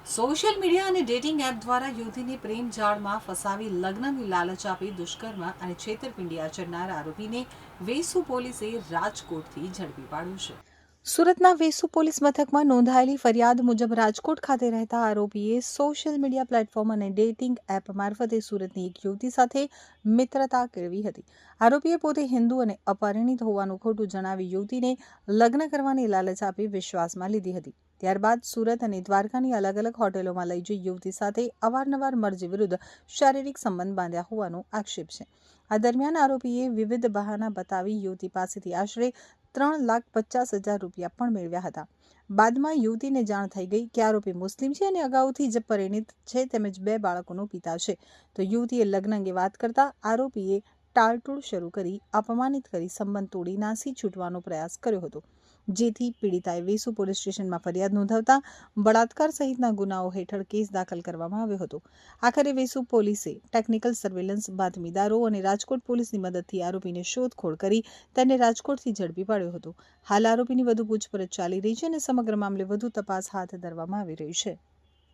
Social media અને dating app દ્વારા યુવતીને પ્રેમ જાળમાં ફસાવી લગ્નની લાલચ આપી દુષ્કર્મ અને છેતરપિંડી આચરનાર આરોપીને વેસુ પોલીસે રાજકોટથી ઝડપી પાડ્યો છે. સુરતના વેસુ પોલીસ મથકમાં નોંધાયેલી ફરિયાદ મુજબ રાજકોટ ખાતે રહેતા આરોપીએ સોશિયલ મીડિયા પ્લેટફોર્મ અને ડેટિંગ એપ મારફતે સુરતની એક યુવતી સાથે મિત્રતા કેળવી હતી. આરોપીએ પોતે હિન્દુ અને અપરિણિત હોવાનું ખોટું જણાવી યુવતીને લગ્ન કરવાની લાલચ આપી વિશ્વાસમાં લીધી હતી. ત્યારબાદ સુરત અને દ્વારકાની અલગ અલગ હોટેલોમાં લઈ જઈ યુવતી સાથે અવારનવાર મરજી વિરુદ્ધ શારીરિક સંબંધ બાંધ્યા હોવાનો આક્ષેપ છે. આ દરમિયાન આરોપીએ વિવિધ બહાના બતાવી યુવતી પાસેથી આશરે ₹3,50,000 પણ મેળવ્યા હતા. બાદમાં યુવતીને જાણ થઈ ગઈ કે આરોપી મુસ્લિમ છે અને અગાઉથી જ પરિણીત છે તેમજ 2 બાળકોનો પિતા છે. તો યુવતીએ લગ્ન અંગે વાત કરતા આરોપીએ ટાળટૂળ શરૂ કરી અપમાનિત કરી સંબંધ તોડી નાસી છૂટવાનો પ્રયાસ કર્યો હતો. જેથી પીડિતાએ વેસુ પોલીસ સ્ટેશનમાં ફરિયાદ નોંધાવતા બળાત્કાર સહિતના ગુનાઓ હેઠળ કેસ દાખલ કરવામાં આવ્યો હતો. આખરે વેસુ પોલીસે ટેકનિકલ સર્વેલન્સ, બાતમીદારો અને રાજકોટ પોલીસની મદદથી આરોપીને શોધખોળ કરી તેને રાજકોટથી ઝડપી પાડ્યો હતો. હાલ આરોપીની વધુ પૂછપરછ ચાલી રહી છે અને સમગ્ર મામલે વધુ તપાસ હાથ ધરવામાં આવી રહી છે.